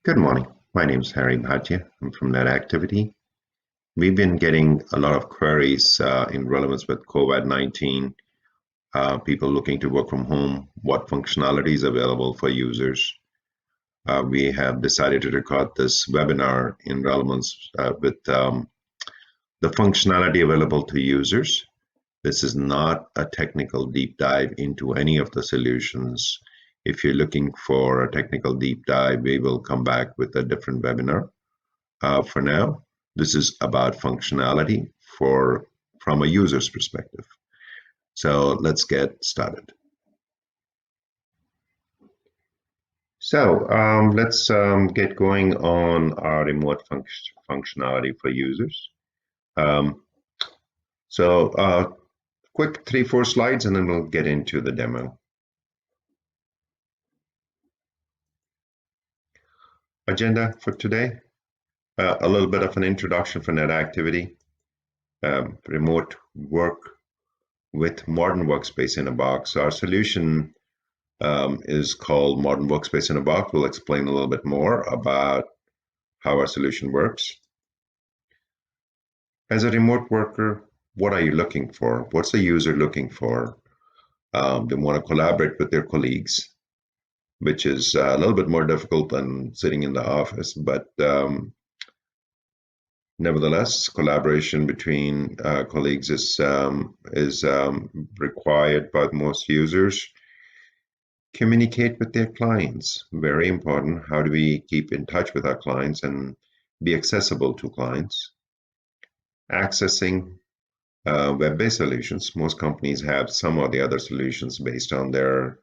Good morning. My name is Harry Bhatia. I'm from NetActivity. We've been getting a lot of queries in relevance with COVID-19, people looking to work from home, what functionality is available for users. We have decided to record this webinar in relevance with the functionality available to users. This is not a technical deep dive into any of the solutions. If you're looking for a technical deep dive, we will come back with a different webinar. For now, this is about functionality from a user's perspective. So let's get started. So let's get going on our remote functionality for users. Quick 3-4 slides and then we'll get into the demo. Agenda for today, a little bit of an introduction for NetActivity, remote work with modern workspace in a box. Our solution is called Modern Workspace in a Box. We'll explain a little bit more about how our solution works. As a remote worker, what are you looking for? What's the user looking for? They want to collaborate with their colleagues, which is a little bit more difficult than sitting in the office, but nevertheless, collaboration between colleagues is required by most users. Communicate with their clients, very important. How do we keep in touch with our clients and be accessible to clients? Accessing web-based solutions. Most companies have some or the other solutions based on their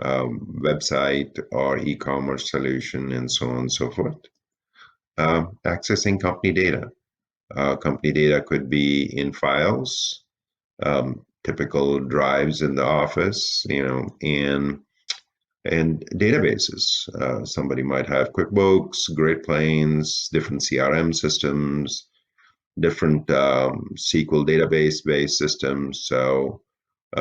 website or e-commerce solution and so on and so forth. Accessing company data. Company data could be in files, typical drives in the office, and databases. Somebody might have QuickBooks, Great Plains, different CRM systems, different SQL database-based systems,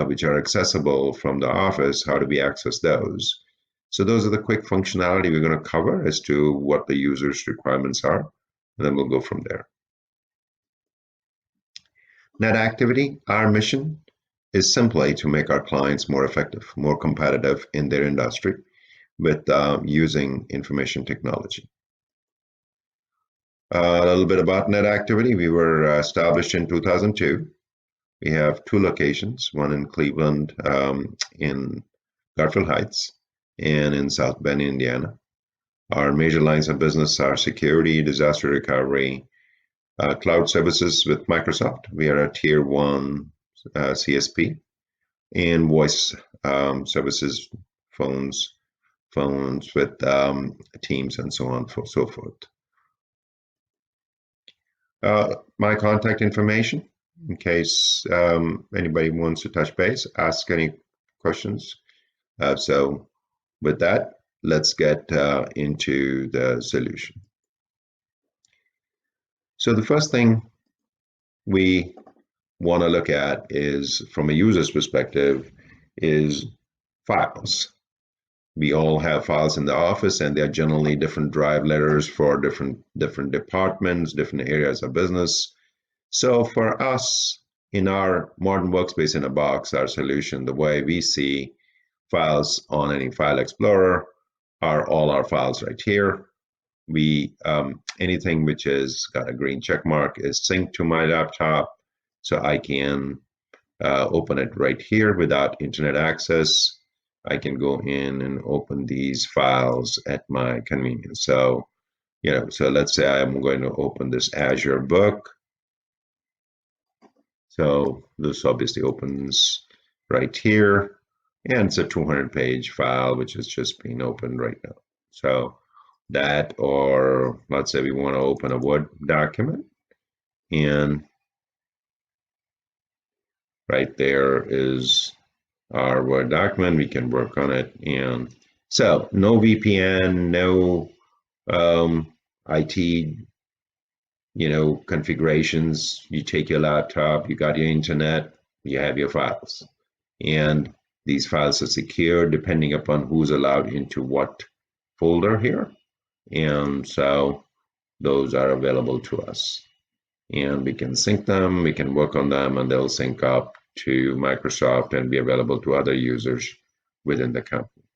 which are accessible from the office. How do we access those? So those are the quick functionality we're going to cover as to what the user's requirements are, and then we'll go from there. NetActivity, our mission is simply to make our clients more effective, more competitive in their industry with using information technology. A little bit about NetActivity. We were established in 2002. We have 2 locations, one in Cleveland, in Garfield Heights, and in South Bend, Indiana. Our major lines of business are security, disaster recovery, cloud services with Microsoft. We are a tier 1 CSP, and voice services, phones with Teams and so on and so forth. My contact information, in case anybody wants to touch base, ask any questions. So with that, let's get into the solution. So the first thing we want to look at is, from a user's perspective, is files. We all have files in the office, and they're generally different drive letters for different departments, different areas of business. So for us, in our Modern Workspace in a Box, our solution, the way we see files on any file explorer are all our files right here. We anything which has got a green check mark is synced to my laptop, so I can open it right here without internet access. I can go in and open these files at my convenience. So, so let's say I'm going to open this Azure book. So this obviously opens right here, and it's a 200-page file which is just being opened right now. So that, or let's say we want to open a Word document, and right there is our Word document. We can work on it. And so no VPN, no IT configurations. You take your laptop, you got your internet, you have your files, and these files are secure depending upon who's allowed into what folder here. And so those are available to us. And we can sync them, we can work on them, and they'll sync up to Microsoft and be available to other users within the company.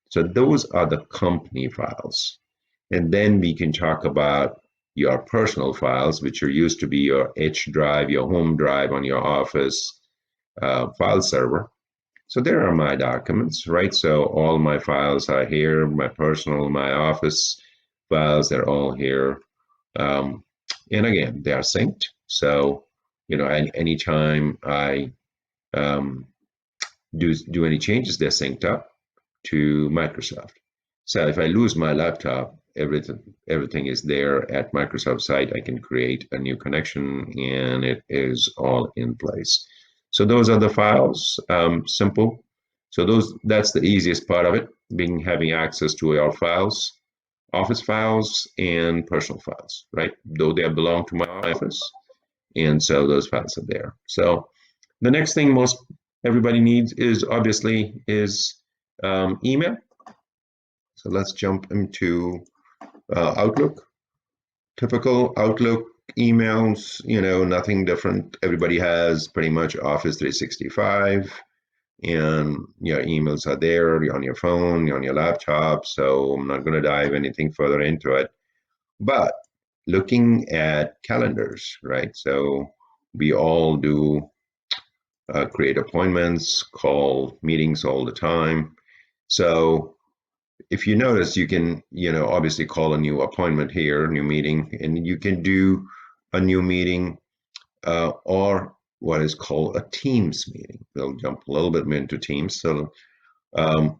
So those are the company files. And then we can talk about your personal files, which are used to be your H drive, your home drive on your office file server. So there are my documents, right? So all my files are here, my personal, my office files, they're all here. Um, and again, they are synced. So, anytime I um, do any changes, they're synced up to Microsoft. So if I lose my laptop, everything is there at Microsoft site. I can create a new connection, and it is all in place. So those are the files. Simple. So that's the easiest part of it, having access to our files, office files and personal files, right? Though they belong to my office, and so those files are there. So the next thing most everybody needs is obviously is email. So let's jump into Outlook. Typical Outlook emails, nothing different. Everybody has pretty much Office 365, and your emails are there on your phone, on your laptop. So I'm not going to dive anything further into it. But looking at calendars, right? So we all do create appointments, call meetings all the time. So if you notice, you can, obviously call a new appointment here, new meeting, and you can do a new meeting or what is called a Teams meeting. We'll jump a little bit into Teams. So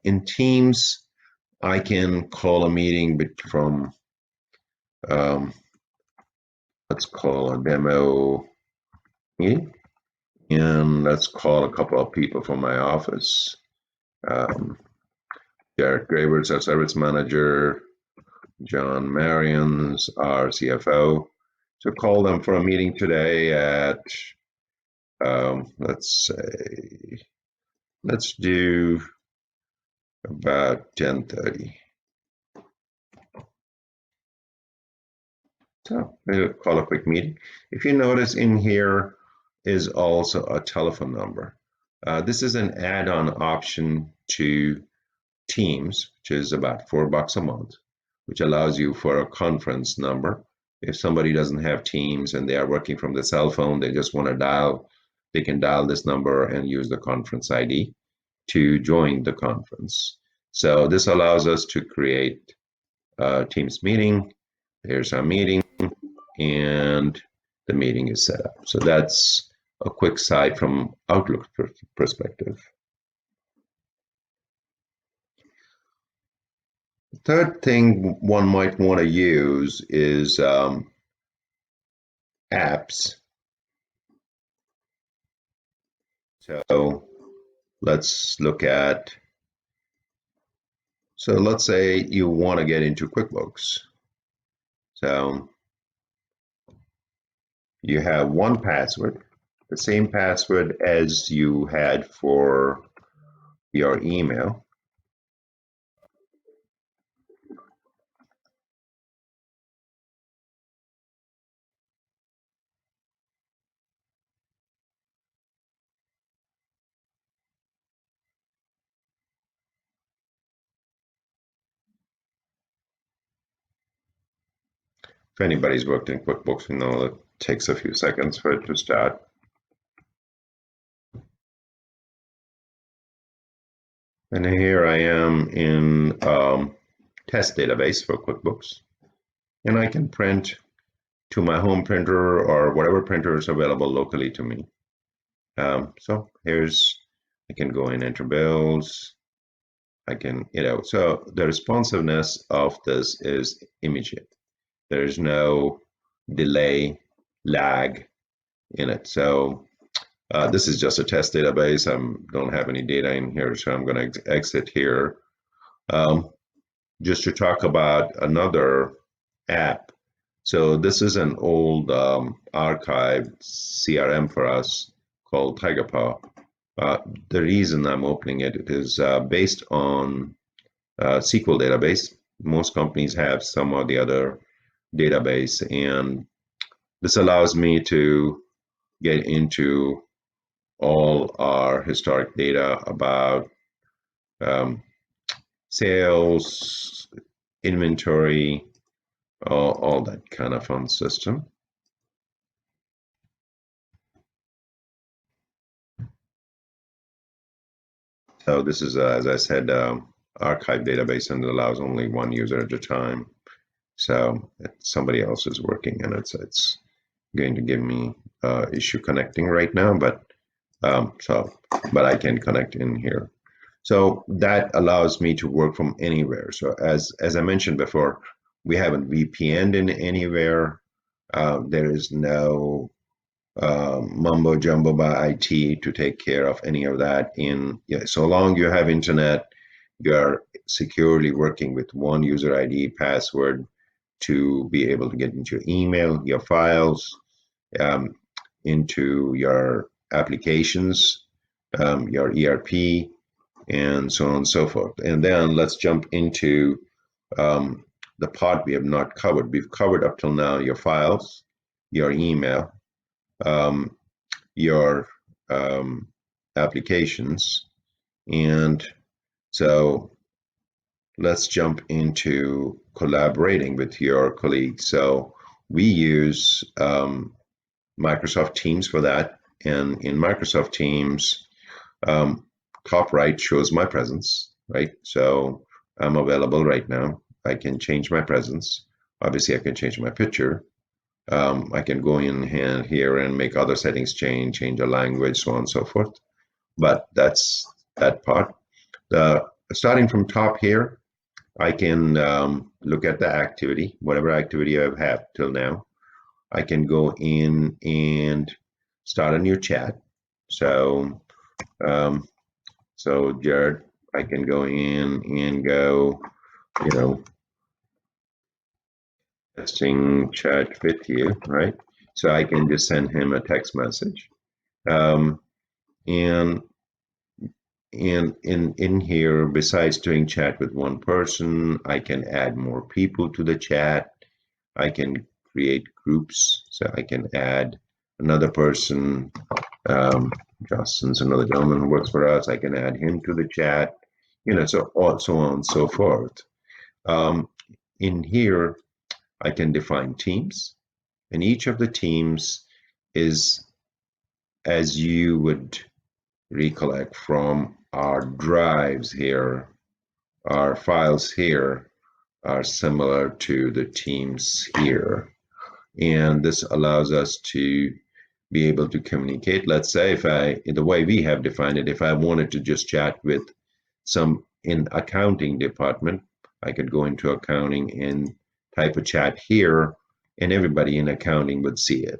in Teams, I can call a meeting from, let's call a demo meeting, and let's call a couple of people from my office. Derek Graber's our service manager, John Marion's our CFO. So call them for a meeting today at, let's do about 10:30. So we'll call a quick meeting. If you notice in here is also a telephone number. This is an add-on option to Teams, which is about $4 a month, which allows you for a conference number. If somebody doesn't have Teams and they are working from the cell phone, they just want to dial, they can dial this number and use the conference ID to join the conference. So this allows us to create a Teams meeting. There's our meeting, and the meeting is set up. So that's a quick side from Outlook perspective. The third thing one might want to use is apps. So let's look at, so let's say you want to get into QuickBooks. So you have one password, the same password as you had for your email. If anybody's worked in QuickBooks, you know it takes a few seconds for it to start. And here I am in test database for QuickBooks. And I can print to my home printer or whatever printer is available locally to me. So I can go in, enter bills. I can, so the responsiveness of this is immediate. There's no delay, lag in it. So this is just a test database. I don't have any data in here, so I'm going to exit here. Just to talk about another app. So this is an old archived CRM for us called TigerPaw. The reason I'm opening it is based on SQL database. Most companies have some or the other database, and this allows me to get into all our historic data about um, sales, inventory, all that kind of fun system. So this is, as I said, archive database, and it allows only one user at a time. So somebody else is working, and it's going to give me issue connecting right now, but but I can connect in here. So that allows me to work from anywhere. So as I mentioned before, we haven't VPN'd in anywhere. There is no mumbo jumbo by IT to take care of any of that. So long you have internet, you're securely working with one user ID password to be able to get into your email, your files, um, into your applications, your ERP, and so on and so forth. And then let's jump into the part we have not covered. We've covered up till now your files, your email, um, your applications. And so let's jump into collaborating with your colleagues. So we use Microsoft Teams for that. And in Microsoft Teams, top right shows my presence, right? So I'm available right now. I can change my presence. Obviously, I can change my picture. I can go in here and make other settings change the language, so on and so forth. But that's that part. Starting from top here, I can look at the activity, whatever activity I've had till now. I can go in and start a new chat. So, um, so Jared, I can go in and go, you know, testing chat with you, right? So I can just send him a text message. Um, and in here, besides doing chat with one person, I can add more people to the chat. I can create groups, so I can add another person. Justin's another gentleman who works for us. I can add him to the chat, so on and so forth. In here, I can define teams, and each of the teams is, as you would recollect from our drives here, our files here are similar to the teams here. And this allows us to be able to communicate. Let's say the way we have defined it, if I wanted to just chat with some in accounting department, I could go into accounting and type a chat here, and everybody in accounting would see it.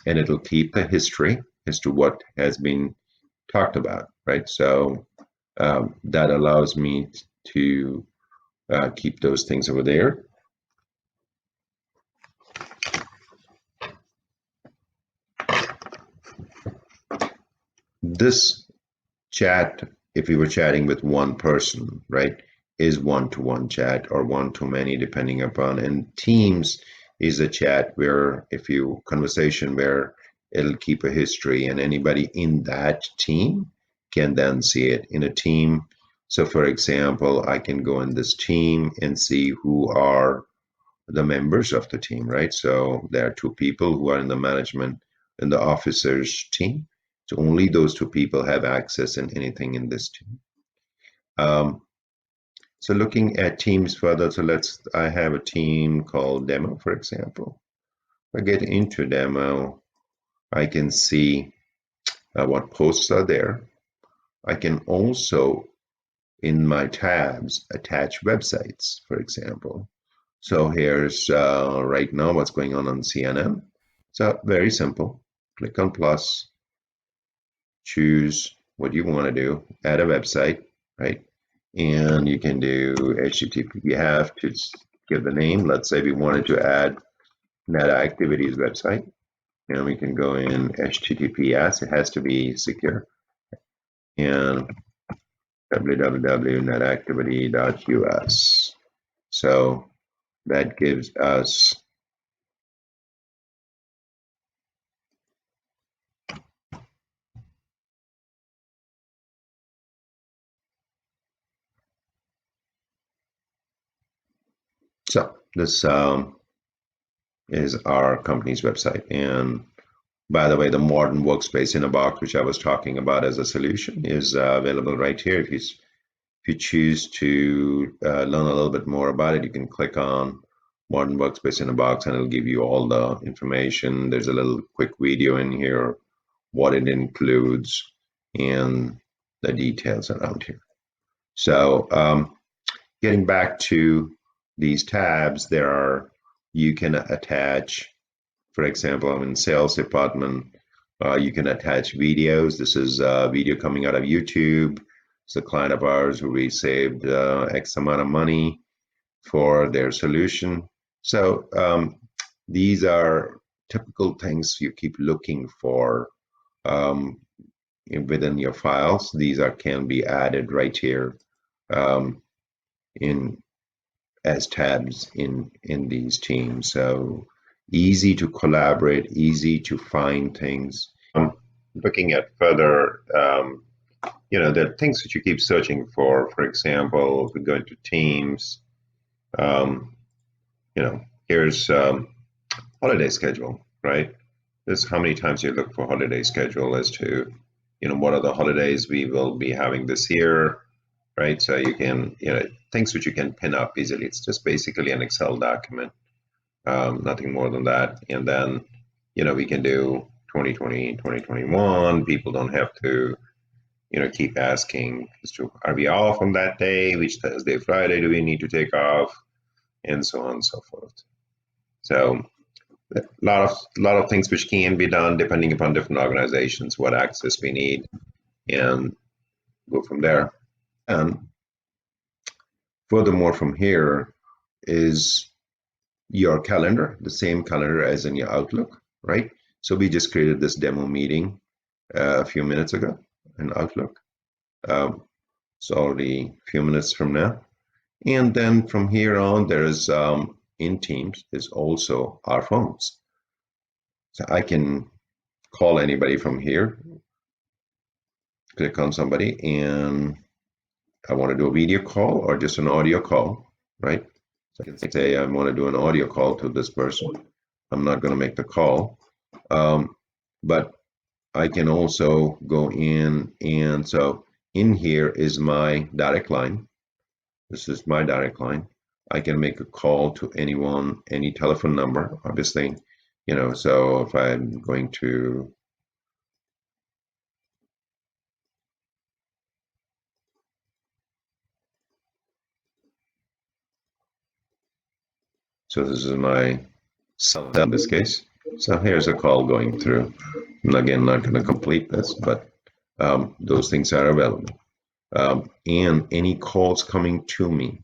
And it'll keep the history as to what has been talked about, right? So that allows me to keep those things over there. This chat, if we were chatting with one person, right, is one-to-one chat or one-to-many, depending upon. And Teams is a chat where conversation where it'll keep a history, and anybody in that team can then see it in a team. So for example, I can go in this team and see who are the members of the team, right? So there are two people who are in the management and the officers team. So only those two people have access in anything in this team. So looking at teams further, so I have a team called demo, for example. If I get into demo, I can see what posts are there. I can also, in my tabs, attach websites, for example. So here's right now what's going on CNN. So very simple. Click on plus, choose what you want to do, add a website, right? And you can do HTTP. You have to give the name. Let's say we wanted to add Net Activities website, and we can go in HTTPS. It has to be secure, and www.netactivity.us. So that gives us, so this is our company's website. And by the way, the modern workspace in a box, which I was talking about as a solution, is available right here. If you choose to learn a little bit more about it, you can click on Modern Workspace in a Box and it'll give you all the information. There's a little quick video in here, what it includes, and the details around here. So getting back to these tabs, you can attach, for example, I'm in sales department, you can attach videos. This is a video coming out of YouTube. It's a client of ours who we saved X amount of money for their solution. So these are typical things you keep looking for within your files. These can be added right here in as tabs in these teams. So easy to collaborate, easy to find things. Looking at further, the things that you keep searching for. For example, if we go into Teams, here's holiday schedule, right? This is how many times you look for holiday schedule as to, what are the holidays we will be having this year, right? So you can, things which you can pin up easily. It's just basically an Excel document, nothing more than that. And then, we can do 2020, 2021. People don't have to, keep asking as to, are we off on that day? Which Thursday, Friday do we need to take off? And so on and so forth. So a lot of things which can be done depending upon different organizations, what access we need, and go from there. And furthermore, from here is your calendar, the same calendar as in your Outlook, right? So we just created this demo meeting a few minutes ago in Outlook. It's already a few minutes from now. And then from here on, there is in Teams is also our phones. So I can call anybody from here, click on somebody, and I want to do a video call or just an audio call, right? So I can say I want to do an audio call to this person. I'm not going to make the call, but I can also go in, and so in here is my direct line. This is my direct line. I can make a call to anyone, any telephone number, obviously, so if I'm going to, so this is my cell in this case. So here's a call going through. I'm again not going to complete this, but those things are available. And any calls coming to me,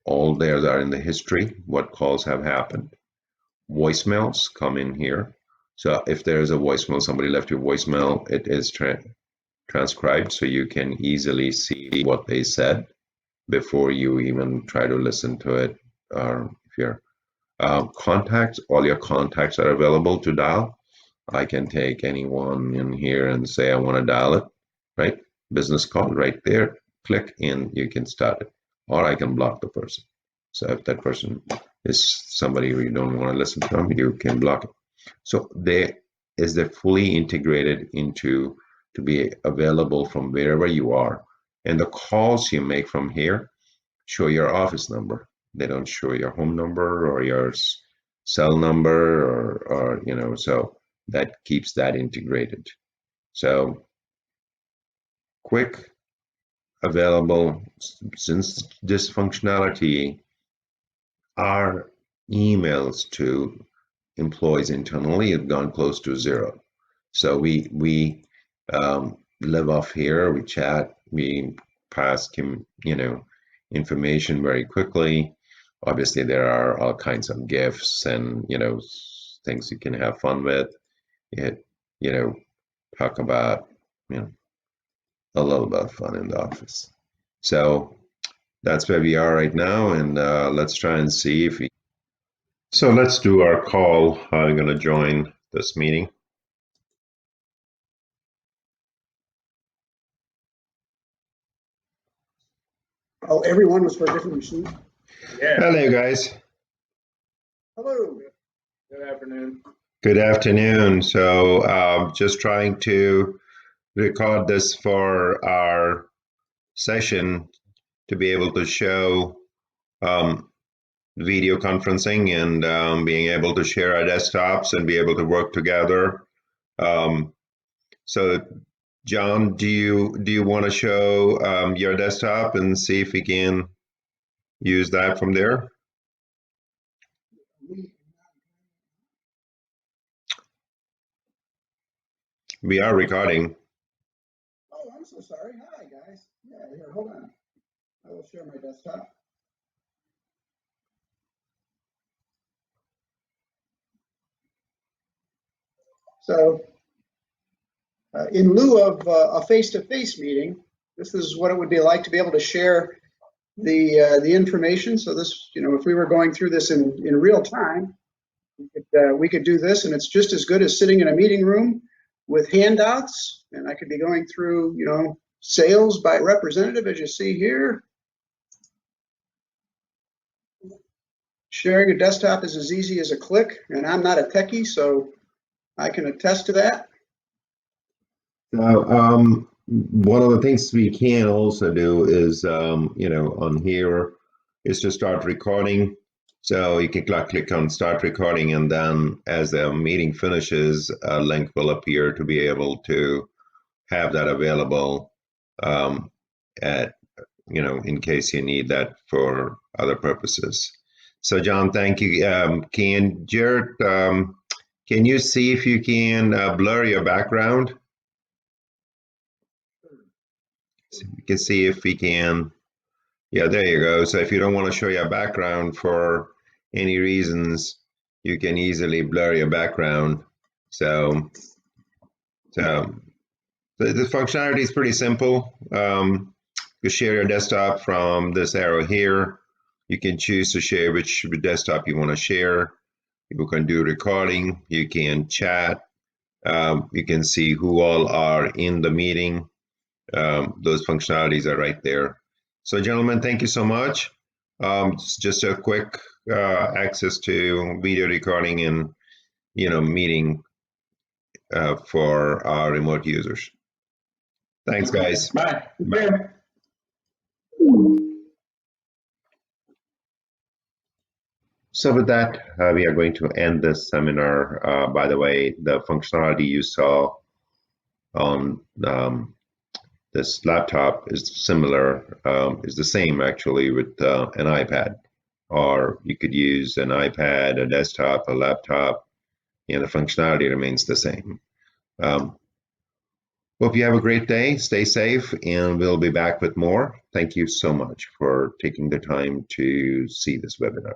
all theirs are in the history, what calls have happened. Voicemails come in here. So if there is a voicemail, somebody left your voicemail, it is transcribed, so you can easily see what they said before you even try to listen to it. Or if you're contacts, all your contacts are available to dial. I can take anyone in here and say I want to dial it, right? Business call right there, click and you can start it. Or I can block the person. So if that person is somebody you don't want to listen to, you can block it. So they're fully integrated into to be available from wherever you are. And the calls you make from here show your office number. They don't show your home number or your cell number or so that keeps that integrated. So quick, available. Since this functionality, our emails to employees internally have gone close to zero. So we live off here, we chat, we pass information very quickly. Obviously, there are all kinds of gifts and things you can have fun with. Talk about a little bit of fun in the office. So that's where we are right now, and let's try and see if we. So let's do our call. I'm going to join this meeting. Oh, everyone was for a different machine? Yeah. Hello, guys. Hello. Good afternoon. Good afternoon. So just trying to record this for our session to be able to show video conferencing and being able to share our desktops and be able to work together. So John, do you want to show your desktop and see if we can use that from there? We are recording. Oh, I'm so sorry. Hi, guys. Yeah, here, hold on. I will share my desktop. So in lieu of a face-to-face meeting, this is what it would be like to be able to share the information. So this, if we were going through this in real time, we could do this, and it's just as good as sitting in a meeting room with handouts, and I could be going through, sales by representative, as you see here. Sharing a desktop is as easy as a click, and I'm not a techie, so I can attest to that. So one of the things we can also do is, on here is to start recording. So you can click on start recording, and then as the meeting finishes, a link will appear to be able to have that available at, in case you need that for other purposes. So John, thank you. Jared, can you see if you can blur your background? You can see if we can. Yeah, there you go. So if you don't want to show your background for any reasons, you can easily blur your background. So the functionality is pretty simple. You share your desktop from this arrow here. You can choose to share which desktop you want to share. You can do recording. You can chat. You can see who all are in the meeting. Those functionalities are right there. So gentlemen, thank you so much. Just a quick access to video recording and meeting for our remote users. Thanks, guys. Bye. Bye. So with that, we are going to end this seminar. By the way, the functionality you saw on this laptop is similar, is the same actually with an iPad. Or you could use an iPad, a desktop, a laptop, and the functionality remains the same. Hope you have a great day, stay safe, and we'll be back with more. Thank you so much for taking the time to see this webinar.